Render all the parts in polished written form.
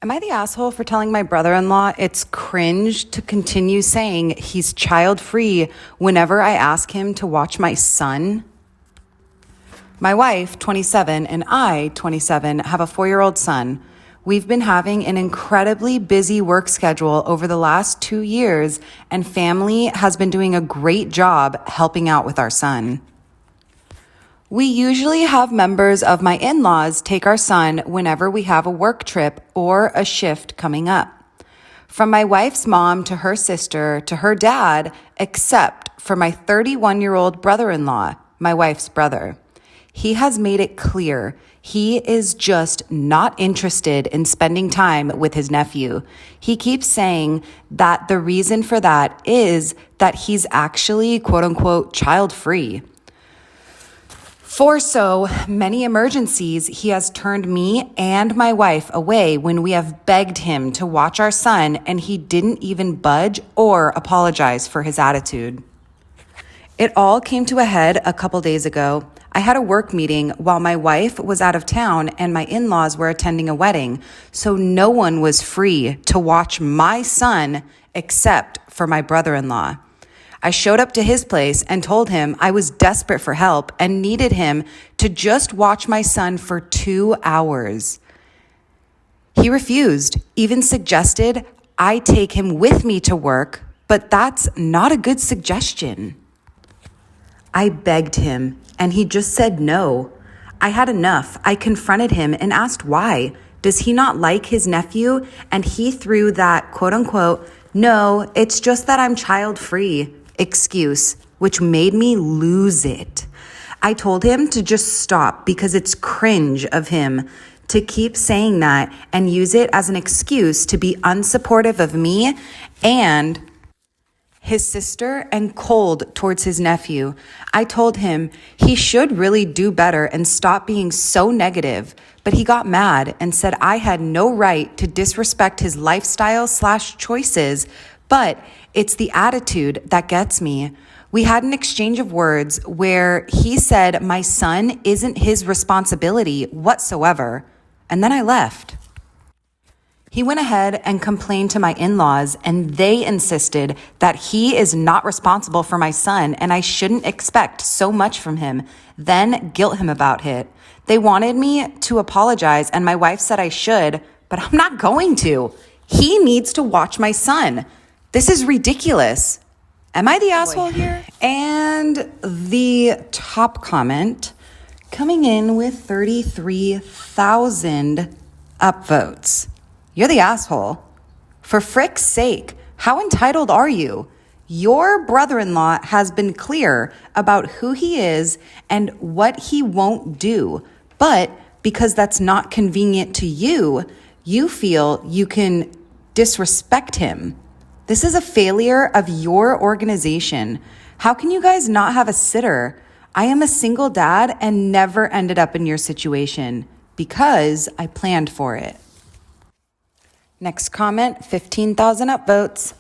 Am I the asshole for telling my brother-in-law it's cringe to continue saying he's child-free whenever I ask him to watch my son? My wife, 27, and I, 27, have a 4-year-old son. We've been having an incredibly busy work schedule over the last 2 years, and family has been doing a great job helping out with our son. We usually have members of my in-laws take our son whenever we have a work trip or a shift coming up. From my wife's mom to her sister to her dad, except for my 31-year-old brother-in-law, my wife's brother. He has made it clear he is just not interested in spending time with his nephew. He keeps saying that the reason for that is that he's actually, quote unquote, child-free. For so many emergencies, he has turned me and my wife away when we have begged him to watch our son, and he didn't even budge or apologize for his attitude. It all came to a head a couple days ago. I had a work meeting while my wife was out of town and my in-laws were attending a wedding, so no one was free to watch my son except for my brother-in-law. I showed up to his place and told him I was desperate for help and needed him to just watch my son for 2 hours. He refused, even suggested I take him with me to work, but that's not a good suggestion. I begged him, and he just said no. I had enough. I confronted him and asked why. Does he not like his nephew? And he threw that, quote unquote, no, it's just that I'm child-free excuse, which made me lose it. I told him to just stop because it's cringe of him to keep saying that and use it as an excuse to be unsupportive of me and his sister and cold towards his nephew. I told him he should really do better and stop being so negative, but he got mad and said I had no right to disrespect his lifestyle/choices, but it's the attitude that gets me. We had an exchange of words where he said my son isn't his responsibility whatsoever, and then I left. He went ahead and complained to my in-laws, and they insisted that he is not responsible for my son and I shouldn't expect so much from him, then guilt him about it. They wanted me to apologize, and my wife said I should, but I'm not going to. He needs to watch my son. This is ridiculous. Am I the asshole here? And the top comment coming in with 33,000 upvotes. You're the asshole. For frick's sake, how entitled are you? Your brother-in-law has been clear about who he is and what he won't do, but because that's not convenient to you, you feel you can disrespect him. This is a failure of your organization. How can you guys not have a sitter? I am a single dad and never ended up in your situation because I planned for it. Next comment, 15,000 upvotes.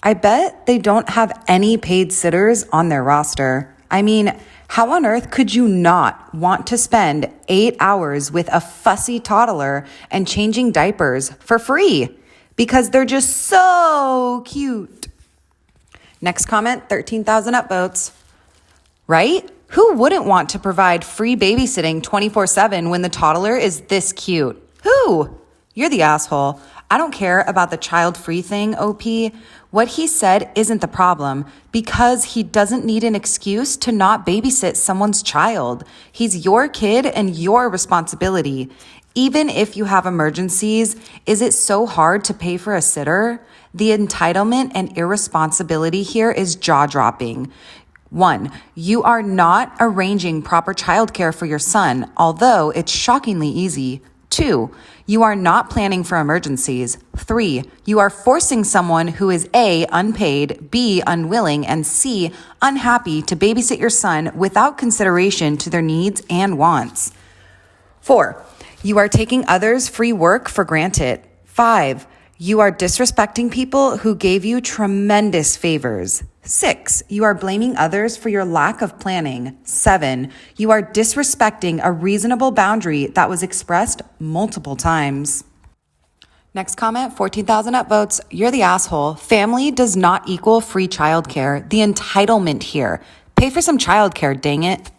I bet they don't have any paid sitters on their roster. I mean, how on earth could you not want to spend 8 hours with a fussy toddler and changing diapers for free? Because they're just so cute. Next comment, 13,000 upvotes. Right? Who wouldn't want to provide free babysitting 24/7 when the toddler is this cute? Who? You're the asshole. I don't care about the child-free thing, OP. What he said isn't the problem because he doesn't need an excuse to not babysit someone's child. He's your kid and your responsibility. Even if you have emergencies, is it so hard to pay for a sitter? The entitlement and irresponsibility here is jaw-dropping. 1, you are not arranging proper childcare for your son, although it's shockingly easy. 2, you are not planning for emergencies. 3, you are forcing someone who is A, unpaid, B, unwilling, and C, unhappy to babysit your son without consideration to their needs and wants. 4, you are taking others' free work for granted. 5, you are disrespecting people who gave you tremendous favors. 6, you are blaming others for your lack of planning. 7, you are disrespecting a reasonable boundary that was expressed multiple times. Next comment, 14,000 upvotes. You're the asshole. Family does not equal free childcare. The entitlement here. Pay for some childcare, dang it.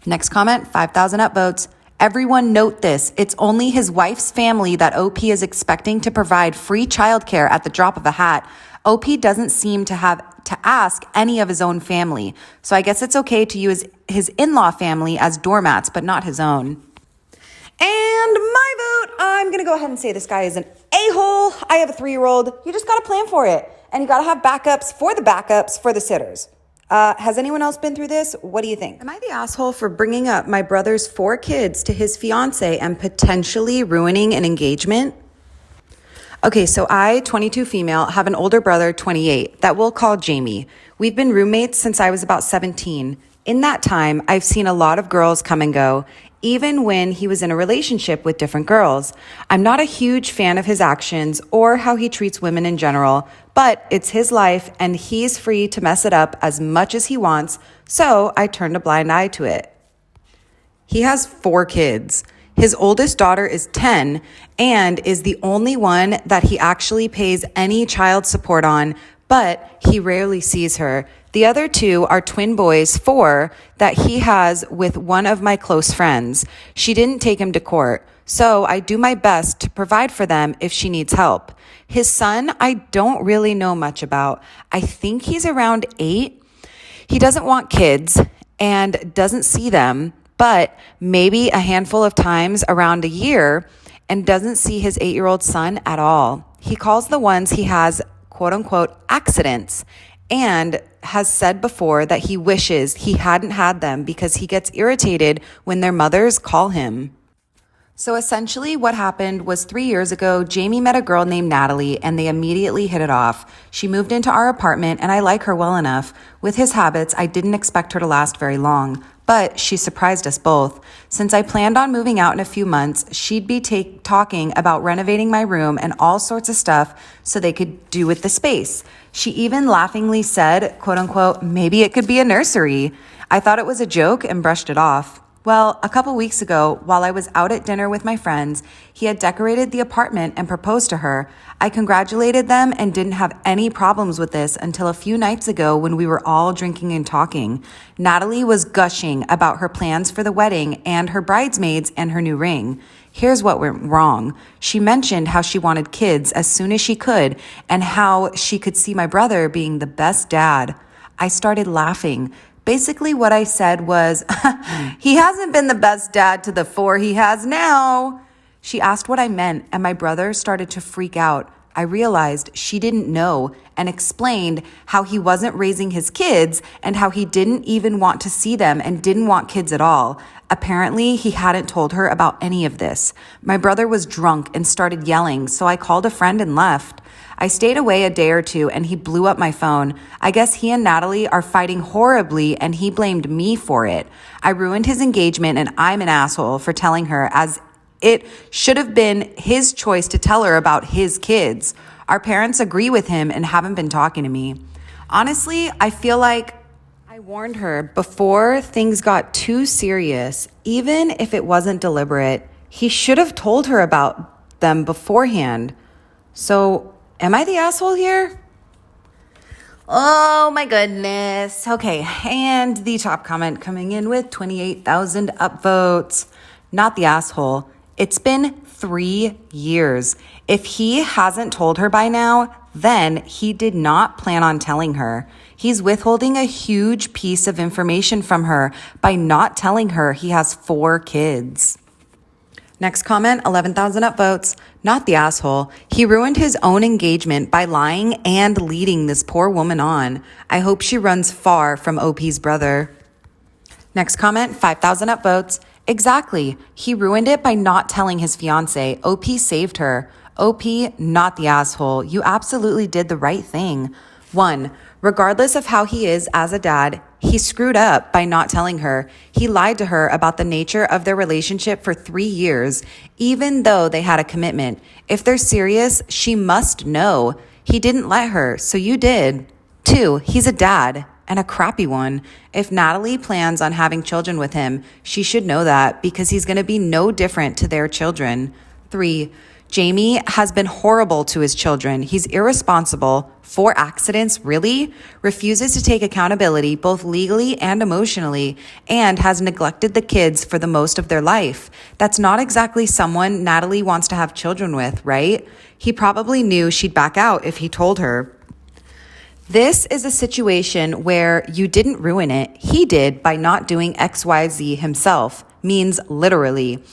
Next comment, 5,000 upvotes. Everyone note this. It's only his wife's family that OP is expecting to provide free childcare at the drop of a hat. OP doesn't seem to have to ask any of his own family. So I guess it's okay to use his in-law family as doormats, but not his own. And my vote, I'm going to go ahead and say this guy is an a-hole. I have a 3-year-old. You just got to plan for it. And you got to have backups for the sitters. Has anyone else been through this? What do you think? Am I the asshole for bringing up my brother's 4 kids to his fiance and potentially ruining an engagement? Okay, so I, 22 female, have an older brother, 28, that we'll call Jamie. We've been roommates since I was about 17. In that time, I've seen a lot of girls come and go, even when he was in a relationship with different girls. I'm not a huge fan of his actions or how he treats women in general, but it's his life and he's free to mess it up as much as he wants, so I turned a blind eye to it. He has 4 kids. His oldest daughter is 10 and is the only one that he actually pays any child support on, but he rarely sees her. The other 2 are twin boys, 4, that he has with one of my close friends. She didn't take him to court, so I do my best to provide for them if she needs help. His son, I don't really know much about. I think he's around 8. He doesn't want kids and doesn't see them, but maybe a handful of times around a year, and doesn't see his 8-year-old son at all. He calls the ones he has quote unquote accidents, and has said before that he wishes he hadn't had them because he gets irritated when their mothers call him. So essentially what happened was 3 years ago, Jamie met a girl named Natalie and they immediately hit it off. She moved into our apartment and I like her well enough. With his habits, I didn't expect her to last very long, but she surprised us both. Since I planned on moving out in a few months, she'd be talking about renovating my room and all sorts of stuff so they could do with the space. She even laughingly said, quote unquote, maybe it could be a nursery. I thought it was a joke and brushed it off. Well, a couple weeks ago, while I was out at dinner with my friends, he had decorated the apartment and proposed to her. I congratulated them and didn't have any problems with this until a few nights ago when we were all drinking and talking. Natalie was gushing about her plans for the wedding and her bridesmaids and her new ring. Here's what went wrong. She mentioned how she wanted kids as soon as she could and how she could see my brother being the best dad. I started laughing. Basically what I said was, he hasn't been the best dad to the 4 he has now. She asked what I meant and my brother started to freak out. I realized she didn't know and explained how he wasn't raising his kids and how he didn't even want to see them and didn't want kids at all. Apparently, he hadn't told her about any of this. My brother was drunk and started yelling, so I called a friend and left. I stayed away a day or 2 and he blew up my phone. I guess he and Natalie are fighting horribly and he blamed me for it. I ruined his engagement and I'm an asshole for telling her, as it should have been his choice to tell her about his kids. Our parents agree with him and haven't been talking to me. Honestly, I feel like I warned her before things got too serious. Even if it wasn't deliberate, he should have told her about them beforehand. So, am I the asshole here? Oh my goodness. Okay, and the top comment coming in with 28,000 upvotes. Not the asshole. It's been 3 years. If he hasn't told her by now, then he did not plan on telling her. He's withholding a huge piece of information from her by not telling her he has 4 kids. Next comment, 11,000 upvotes. Not the asshole. He ruined his own engagement by lying and leading this poor woman on. I hope she runs far from OP's brother. Next comment, 5,000 upvotes. Exactly. He ruined it by not telling his fiance. OP saved her. OP, not the asshole. You absolutely did the right thing. 1. Regardless of how he is as a dad, he screwed up by not telling her. He lied to her about the nature of their relationship for 3 years, even though they had a commitment. If they're serious, she must know. He didn't let her, so you did. 2, he's a dad, and a crappy one. If Natalie plans on having children with him, she should know that because he's going to be no different to their children. 3, Jamie has been horrible to his children. He's irresponsible. 4 accidents, really? Refuses to take accountability both legally and emotionally, and has neglected the kids for the most of their life. That's not exactly someone Natalie wants to have children with, right? He probably knew she'd back out if he told her. This is a situation where you didn't ruin it. He did by not doing XYZ himself, means literally.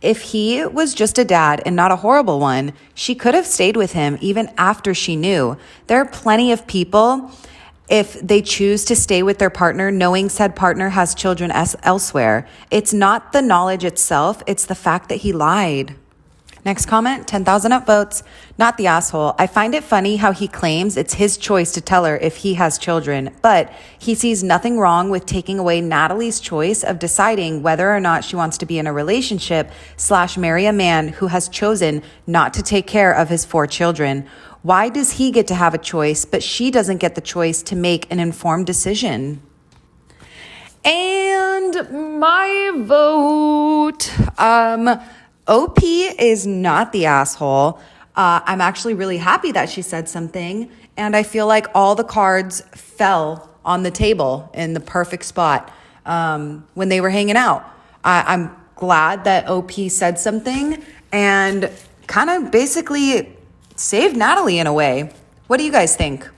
If he was just a dad and not a horrible one, she could have stayed with him even after she knew. There are plenty of people, if they choose to stay with their partner, knowing said partner has children elsewhere. It's not the knowledge itself, it's the fact that he lied. Next comment, 10,000 upvotes. Not the asshole. I find it funny how he claims it's his choice to tell her if he has children, but he sees nothing wrong with taking away Natalie's choice of deciding whether or not she wants to be in a relationship / marry a man who has chosen not to take care of his 4 children. Why does he get to have a choice, but she doesn't get the choice to make an informed decision? And my vote, OP is not the asshole. I'm actually really happy that she said something, and I feel like all the cards fell on the table in the perfect spot when they were hanging out. I'm glad that OP said something and kind of basically saved Natalie in a way. What do you guys think?